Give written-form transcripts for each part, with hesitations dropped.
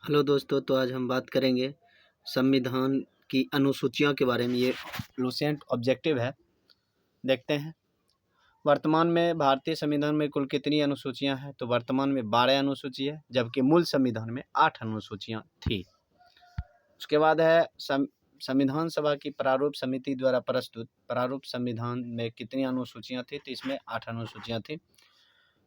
Hello दोस्तों, तो आज हम बात करेंगे संविधान की अनुसूचियों के बारे में। ये लुसेंट ऑब्जेक्टिव है। देखते हैं वर्तमान में भारतीय संविधान में कुल कितनी अनुसूचियां हैं। तो वर्तमान में 12 अनुसूची है, जबकि मूल संविधान में 8 अनुसूचियां थी। उसके बाद है संविधान सभा की प्रारूप समिति द्वारा प्रस्तुत प्रारूप संविधान में कितनी अनुसूचियां थी। तो इसमें 8 अनुसूचियां थी।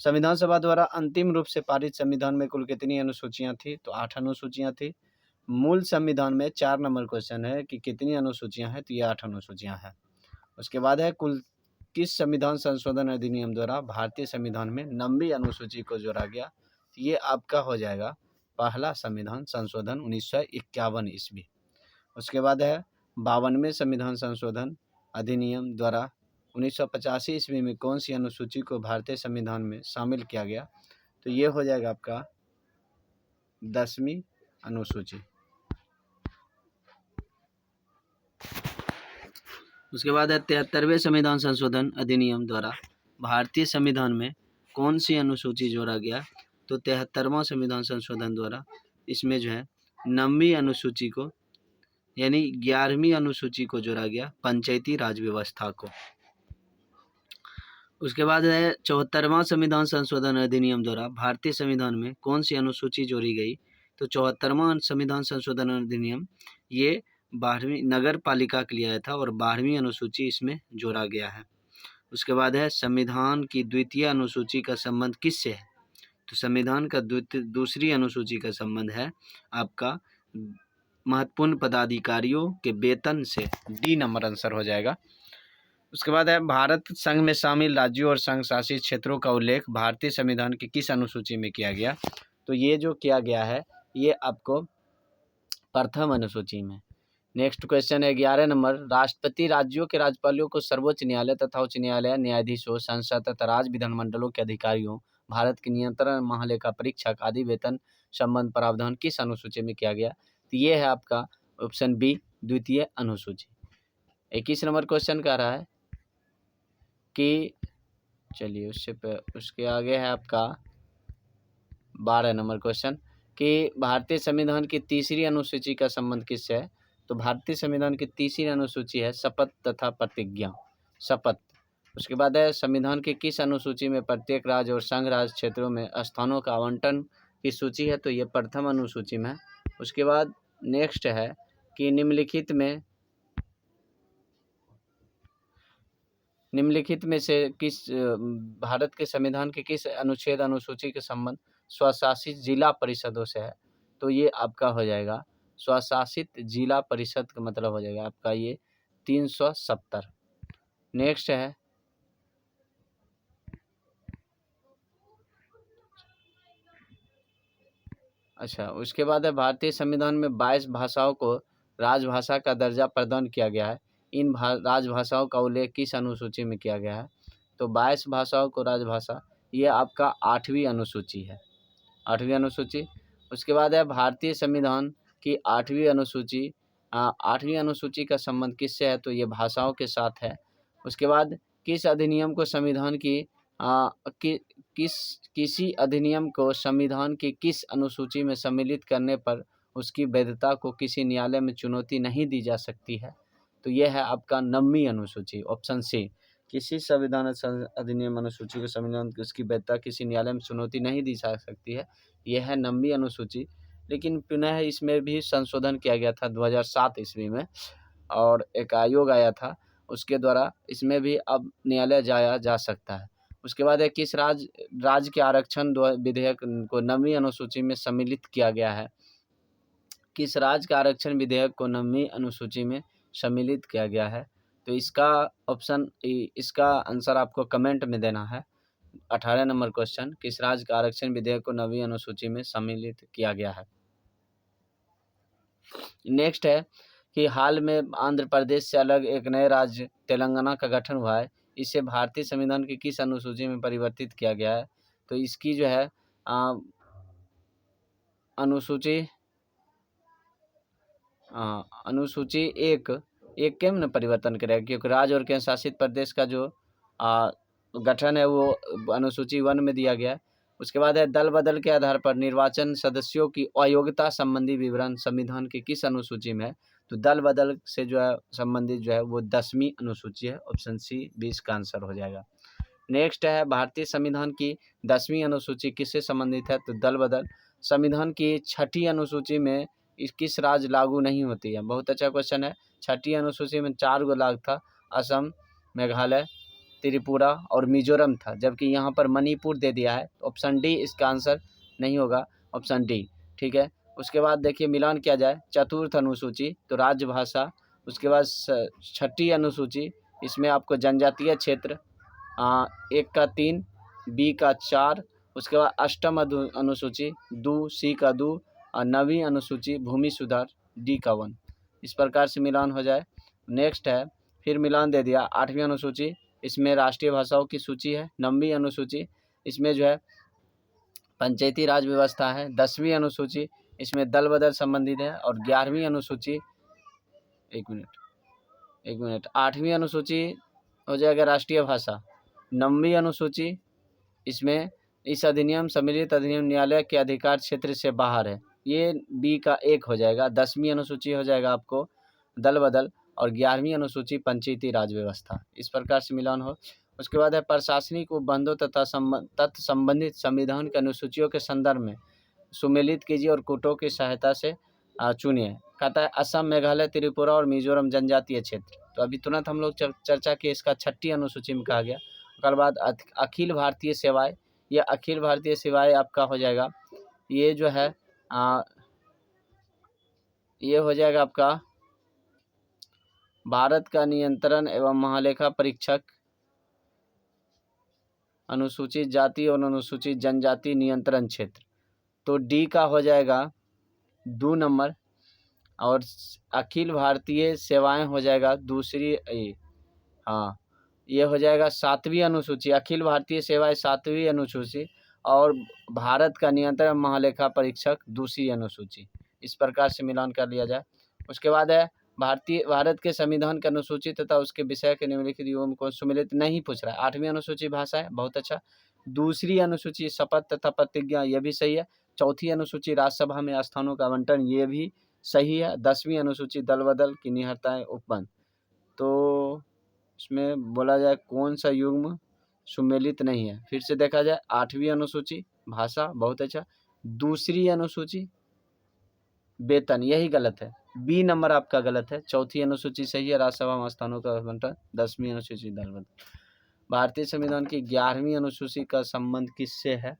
संविधान सभा द्वारा अंतिम रूप से पारित संविधान में कुल कितनी अनुसूचियां थी। तो 8 अनुसूचियां थी। मूल संविधान में 4 नंबर क्वेश्चन है कि कितनी अनुसूचियां हैं। तो ये 8 अनुसूचियां हैं। उसके बाद है कुल किस संविधान संशोधन अधिनियम द्वारा भारतीय संविधान में 9वीं अनुसूची को जोड़ा गया। तो ये आपका हो जाएगा पहला संविधान संशोधन 1951 ईस्वी। उसके बाद है 52वें संविधान संशोधन अधिनियम द्वारा 1985 ईस्वी में कौन सी अनुसूची को भारतीय संविधान में शामिल किया गया। तो ये हो जाएगा आपका 10वीं अनुसूची। उसके बाद है 73वें संविधान संशोधन अधिनियम द्वारा भारतीय संविधान में कौन सी अनुसूची जोड़ा गया। तो 73वां संविधान संशोधन द्वारा इसमें जो है 9वीं अनुसूची को यानी 11वीं अनुसूची को जोड़ा गया, पंचायती राज व्यवस्था को। उसके बाद है 74वां संविधान संशोधन अधिनियम द्वारा भारतीय संविधान में कौन सी अनुसूची जोड़ी गई। तो 74वां संविधान संशोधन अधिनियम ये 12वीं नगर पालिका के लिए आया था और 12वीं अनुसूची इसमें जोड़ा गया है। उसके बाद है संविधान की द्वितीय अनुसूची का संबंध किससे है। तो संविधान का दूसरी अनुसूची का संबंध है आपका महत्वपूर्ण पदाधिकारियों के वेतन से। डी नंबर आंसर हो जाएगा। उसके बाद है भारत संघ में शामिल राज्यों और संघ शासित क्षेत्रों का उल्लेख भारतीय संविधान की किस अनुसूची में किया गया। तो ये जो किया गया है ये आपको प्रथम अनुसूची में। नेक्स्ट क्वेश्चन है 11 नंबर। राष्ट्रपति राज्यों के राज्यपालों को सर्वोच्च न्यायालय तथा उच्च न्यायालय न्यायाधीशों संसद तथा राज्य विधानमंडलों के अधिकारियों भारत के नियंत्रण महालेखा परीक्षक आदि वेतन संबंध प्रावधान किस अनुसूची में किया गया। तो ये है आपका ऑप्शन बी द्वितीय अनुसूची। 21 नंबर क्वेश्चन कह रहा है कि चलिए उसके आगे है आपका 12 नंबर क्वेश्चन कि भारतीय संविधान की तीसरी अनुसूची का संबंध किससे है। तो भारतीय संविधान की तीसरी अनुसूची है शपथ तथा प्रतिज्ञा, शपथ। उसके बाद है संविधान की किस अनुसूची में प्रत्येक राज्य और संघ राज्य क्षेत्रों में स्थानों का आवंटन की सूची है। तो ये प्रथम अनुसूची में है। उसके बाद नेक्स्ट है कि निम्नलिखित में से किस भारत के संविधान के किस अनुच्छेद अनुसूची के संबंध स्वशासित जिला परिषदों से है। तो ये आपका हो जाएगा स्वशासित जिला परिषद का मतलब हो जाएगा आपका ये 370। नेक्स्ट है उसके बाद है भारतीय संविधान में 22 भाषाओं को राजभाषा का दर्जा प्रदान किया गया है। इन राजभाषाओं का उल्लेख किस अनुसूची में किया गया है। तो 22 भाषाओं को राजभाषा ये आपका 8वीं अनुसूची है, 8वीं अनुसूची। उसके बाद है भारतीय संविधान की 8वीं अनुसूची का संबंध किससे है। तो ये भाषाओं के साथ है। उसके बाद किस अधिनियम को संविधान की किसी अधिनियम को संविधान की किस अनुसूची में सम्मिलित करने पर उसकी वैधता को किसी न्यायालय में चुनौती नहीं दी जा सकती है। तो यह है आपका 9वीं अनुसूची, ऑप्शन सी। किसी संविधान अधिनियम अनुसूची को संविधान की उसकी वैधता किसी न्यायालय में चुनौती नहीं दी जा सकती है। यह है 9वीं अनुसूची। लेकिन पुनः इसमें भी संशोधन किया गया था 2007 ईस्वी में और एक आयोग आया था, उसके द्वारा इसमें भी अब न्यायालय जाया जा सकता है। उसके बाद है किस राज्य के आरक्षण विधेयक को 9वीं अनुसूची में सम्मिलित किया गया है। किस राज्य का आरक्षण विधेयक को 9वीं अनुसूची में सम्मिलित किया गया है। तो इसका आंसर आपको कमेंट में देना है। 18 नंबर क्वेश्चन किस राज्य का आरक्षण विधेयक को 9वीं अनुसूची में सम्मिलित किया गया है। नेक्स्ट है कि हाल में आंध्र प्रदेश से अलग एक नए राज्य तेलंगाना का गठन हुआ है। इसे भारतीय संविधान की किस अनुसूची में परिवर्तित किया गया है। तो इसकी जो है अनुसूची एक के में परिवर्तन करेगा, क्योंकि राज्य और केंद्र शासित प्रदेश का जो गठन है वो अनुसूची 1 में दिया गया है। उसके बाद है दल बदल के आधार पर निर्वाचन सदस्यों की अयोग्यता संबंधी विवरण संविधान की किस अनुसूची में है? तो दल बदल से जो है संबंधित जो है वो 10वीं अनुसूची है। ऑप्शन सी 20 का आंसर हो जाएगा। नेक्स्ट है भारतीय संविधान की 10वीं अनुसूची किससे संबंधित है? तो दल बदल। संविधान की 6ठी अनुसूची में किस राज्य लागू नहीं होती है? बहुत अच्छा क्वेश्चन है। 6ठी अनुसूची में 4 गो लागू था, असम, मेघालय, त्रिपुरा और मिजोरम था, जबकि यहाँ पर मणिपुर दे दिया है। ऑप्शन डी इसका आंसर नहीं होगा, ऑप्शन डी। ठीक है, उसके बाद देखिए मिलान किया जाए, चतुर्थ अनुसूची तो राजभाषा, उसके बाद 6ठी अनुसूची, इसमें आपको जनजातीय क्षेत्र 1 का 3, बी का 4, उसके बाद अष्टम अनुसूची 2, सी का 2 और 9वीं अनुसूची भूमि सुधार डी का 1। इस प्रकार से मिलान हो जाए। नेक्स्ट है फिर मिलान दे दिया 8वीं अनुसूची, इसमें राष्ट्रीय भाषाओं की सूची है। 9वीं अनुसूची इसमें जो है पंचायती राज व्यवस्था है। 10वीं अनुसूची इसमें दल बदल संबंधित है। और 11वीं अनुसूची 8वीं अनुसूची हो जाएगा राष्ट्रीय भाषा। 9वीं अनुसूची इसमें इस अधिनियम सम्मिलित अधिनियम न्यायालय के अधिकार क्षेत्र से बाहर है, ये बी का 1 हो जाएगा। 10वीं अनुसूची हो जाएगा आपको दल बदल और 11वीं अनुसूची पंचायती राज व्यवस्था। इस प्रकार से मिलान हो। उसके बाद है प्रशासनिक उपबंधों तथा तत्व संबंधित संविधान के अनुसूचियों के संदर्भ में सुमेलित कीजिए और कूटों की सहायता से चुनिए। कहता है असम, मेघालय, त्रिपुरा और मिजोरम जनजातीय क्षेत्र। तो अभी तुरंत हम लोग चर्चा की इसका 6ठी अनुसूची में कहा गया। उसके बाद अखिल भारतीय सेवाएं, यह अखिल भारतीय सेवाएं आपका हो जाएगा, ये जो है ये हो जाएगा आपका भारत का नियंत्रण एवं महालेखा परीक्षक, अनुसूचित जाति और अनुसूचित जनजाति नियंत्रण क्षेत्र, तो डी का हो जाएगा 2 नंबर। और अखिल भारतीय सेवाएं हो जाएगा दूसरी, ये हो जाएगा 7वीं अनुसूची, अखिल भारतीय सेवाएं 7वीं अनुसूची और भारत का नियंत्रण महालेखा परीक्षक दूसरी अनुसूची। इस प्रकार से मिलान कर लिया जाए। उसके बाद है भारत के संविधान के अनुसूची तथा उसके विषय के निम्नलिखित युगों को सुमेलित नहीं पूछ रहा है। 8वीं अनुसूची भाषा है, बहुत अच्छा। दूसरी अनुसूची शपथ तथा प्रतिज्ञा, यह भी सही है। 4थी अनुसूची राज्यसभा में स्थानों का आवंटन, ये भी सही है। 10वीं अनुसूची दल बदल की निहरताएं उपबंध। तो इसमें बोला जाए कौन सा युग्म सुमेलित नहीं है, फिर से देखा जाए 8वीं अनुसूची भाषा, बहुत अच्छा। दूसरी अनुसूची वेतन, यही गलत है, बी नंबर आपका गलत है। 4थी अनुसूची सही है, राज्यसभा में स्थानों का आवंटन। 10वीं अनुसूची दल बदल। भारतीय संविधान की 11वीं अनुसूची का संबंध किससे है?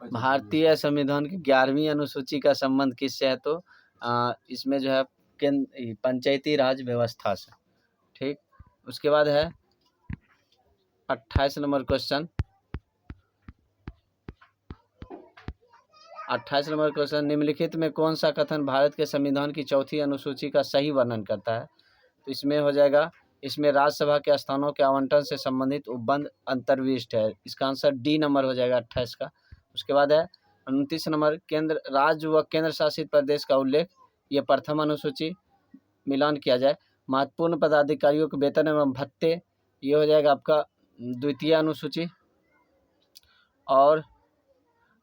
भारतीय संविधान की 11वीं अनुसूची का संबंध किससे है? तो इसमें जो है पंचायती राज व्यवस्था से। ठीक, उसके बाद है 28 नंबर क्वेश्चन। 28 नंबर क्वेश्चन, निम्नलिखित में कौन सा कथन भारत के संविधान की 4थी अनुसूची का सही वर्णन करता है? तो इसमें हो जाएगा, इसमें राज्यसभा के स्थानों के आवंटन से संबंधित उपबंध अंतर्विष्ट है। इसका आंसर डी नंबर हो जाएगा 28 का। उसके बाद है 29 नंबर, केंद्र राज्य व केंद्र शासित प्रदेश का उल्लेख, ये प्रथम अनुसूची। मिलान किया जाए, महत्वपूर्ण पदाधिकारियों के वेतन एवं भत्ते, ये हो जाएगा आपका द्वितीय अनुसूची। और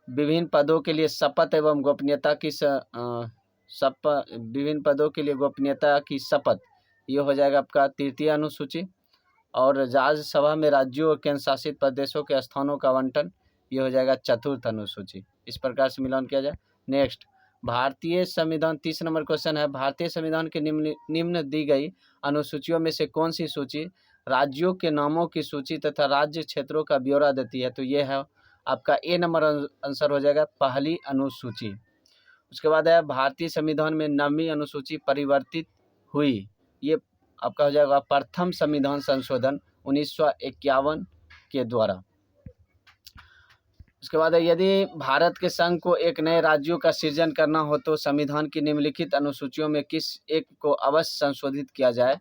विभिन्न पदों के लिए शपथ एवं गोपनीयता की विभिन्न पदों के लिए गोपनीयता की शपथ, ये हो जाएगा आपका तृतीय अनुसूची। और राज्यसभा में राज्यों और केंद्र शासित प्रदेशों के स्थानों का आवंटन, ये हो जाएगा चतुर्थ अनुसूची। इस प्रकार से मिलान किया जाए। नेक्स्ट, भारतीय संविधान 30 नंबर क्वेश्चन है, भारतीय संविधान के निम्न दी गई अनुसूचियों में से कौन सी सूची राज्यों के नामों की सूची तथा राज्य क्षेत्रों का ब्यौरा देती है? तो ये है आपका ए नंबर आंसर हो जाएगा, पहली अनुसूची। उसके बाद है भारतीय संविधान में 9वीं अनुसूची परिवर्तित हुई, ये आपका हो जाएगा प्रथम संविधान संशोधन 1951 के द्वारा। उसके बाद है यदि भारत के संघ को एक नए राज्यों का सृजन करना हो तो संविधान की निम्नलिखित अनुसूचियों में किस एक को अवश्य संशोधित किया जाए?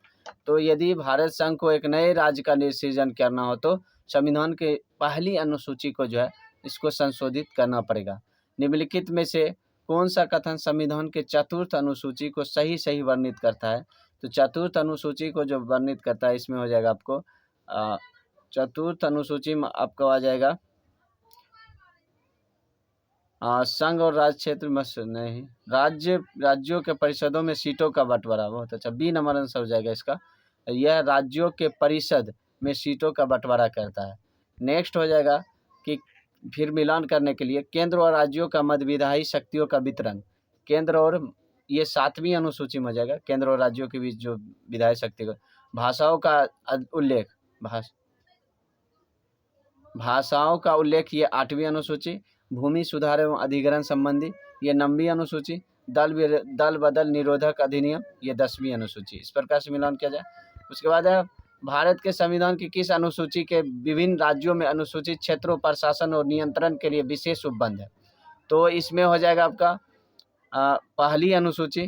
तो यदि भारत संघ को एक नए राज्य का सृजन करना हो तो संविधान के पहली अनुसूची को जो है इसको संशोधित करना पड़ेगा। निम्नलिखित में से कौन सा कथन संविधान के चतुर्थ अनुसूची को सही वर्णित करता है? तो चतुर्थ अनुसूची को जो वर्णित करता है इसमें हो जाएगा आपको चतुर्थ अनुसूची में आपको आ जाएगा संघ और राज्य क्षेत्र में नहीं, राज्यों के परिषदों में सीटों का बंटवारा। बहुत अच्छा, बी नंबर आंसर हो जाएगा इसका। यह राज्यों के परिषद में सीटों का बंटवारा करता है। नेक्स्ट हो जाएगा कि फिर मिलान करने के लिए केंद्र और राज्यों का मध्य विधायी शक्तियों का वितरण। केंद्र और ये 7वीं अनुसूची में हो जाएगा, केंद्र और राज्यों के बीच जो विधायी शक्ति का। भाषाओं का उल्लेख, भाषाओं का उल्लेख ये 8वीं अनुसूची। भूमि सुधार एवं अधिग्रहण संबंधी ये 9वीं अनुसूची। दल बदल निरोधक अधिनियम ये 10वीं अनुसूची। इस प्रकार से मिलान किया जाए। उसके बाद है भारत के संविधान की किस अनुसूची के विभिन्न राज्यों में अनुसूचित क्षेत्रों पर शासन और नियंत्रण के लिए विशेष उपबंध है। तो इसमें हो जाएगा आपका पहली अनुसूची।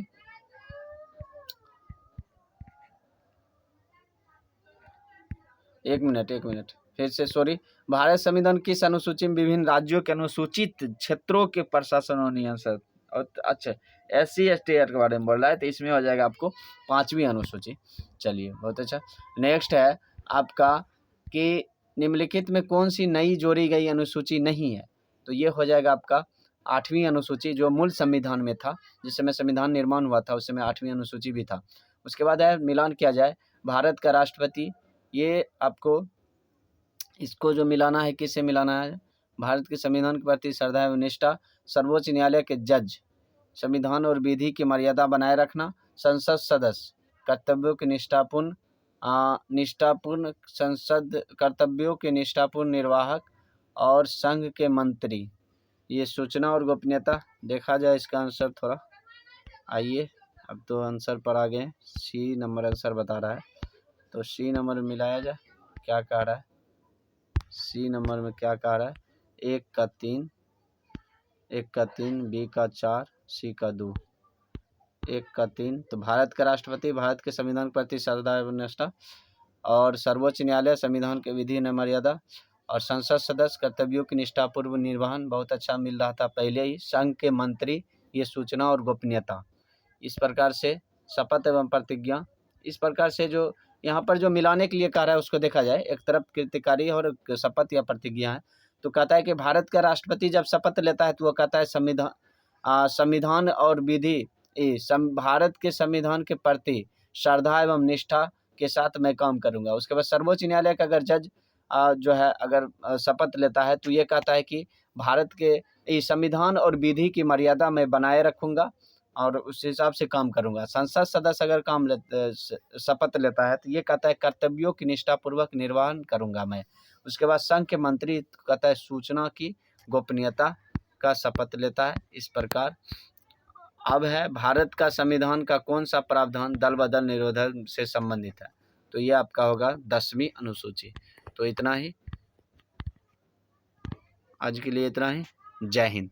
एक मिनट फिर से सॉरी, भारत संविधान किस अनुसूची में विभिन्न राज्यों के अनुसूचित क्षेत्रों के प्रशासन और नियंत्रण। अच्छा, SC ST के बारे में बोल रहा है, तो इसमें हो जाएगा आपको 5वीं अनुसूची। चलिए, बहुत अच्छा। नेक्स्ट है आपका कि निम्नलिखित में कौन सी नई जोड़ी गई अनुसूची नहीं है। तो ये हो जाएगा आपका 8वीं अनुसूची, जो मूल संविधान में था। जिस समय संविधान निर्माण हुआ था उस समय 8वीं अनुसूची भी था। उसके बाद है मिलान किया जाए, भारत का राष्ट्रपति, ये आपको इसको जो मिलाना है, किससे मिलाना है। भारत के संविधान के प्रति श्रद्धा एवं निष्ठा, सर्वोच्च न्यायालय के जज, संविधान और विधि की मर्यादा बनाए रखना, संसद सदस्य, कर्तव्यों के निष्ठापूर्ण संसद कर्तव्यों के निष्ठापूर्ण निर्वाहक, और संघ के मंत्री। ये सूचना और गोपनीयता। देखा जाए इसका आंसर थोड़ा, आइए अब तो आंसर पर आ गए। सी नंबर आंसर बता रहा है, तो सी नंबर में मिलाया जाए। क्या कह रहा है सी नंबर में, क्या कह रहा है। 1 का 3, बी का 4, सी का 2। 1 का 3, तो भारत का राष्ट्रपति, भारत के संविधान के प्रति श्रद्धा एवं निष्ठा, और सर्वोच्च न्यायालय, संविधान के विधि न मर्यादा, और संसद सदस्य, कर्तव्यों की निष्ठापूर्व निर्वहन। बहुत अच्छा मिल रहा था पहले ही। संघ के मंत्री, ये सूचना और गोपनीयता। इस प्रकार से शपथ एवं प्रतिज्ञा। इस प्रकार से जो यहाँ पर जो मिलाने के लिए कह रहा है उसको देखा जाए। एक तरफ कृतिकारी और शपथ या प्रतिज्ञा है। तो कहता है कि भारत का राष्ट्रपति जब शपथ लेता है तो वो कहता है संविधान और विधि, भारत के संविधान के प्रति श्रद्धा एवं निष्ठा के साथ मैं काम करूंगा। उसके बाद सर्वोच्च न्यायालय का अगर जज जो है अगर शपथ लेता है तो ये कहता है कि भारत के संविधान और विधि की मर्यादा मैं बनाए रखूंगा और उस हिसाब से काम करूंगा। संसद सदस्य अगर शपथ लेता है तो ये कहता है कर्तव्यों की निष्ठापूर्वक निर्वहन करूंगा मैं। उसके बाद संघ के मंत्री कहता है सूचना की गोपनीयता का शपथ लेता है। इस प्रकार अब है भारत का संविधान का कौन सा प्रावधान दल बदल निरोधक से संबंधित है। तो ये आपका होगा 10वीं अनुसूची। तो इतना ही आज के लिए, इतना ही। जय हिंद।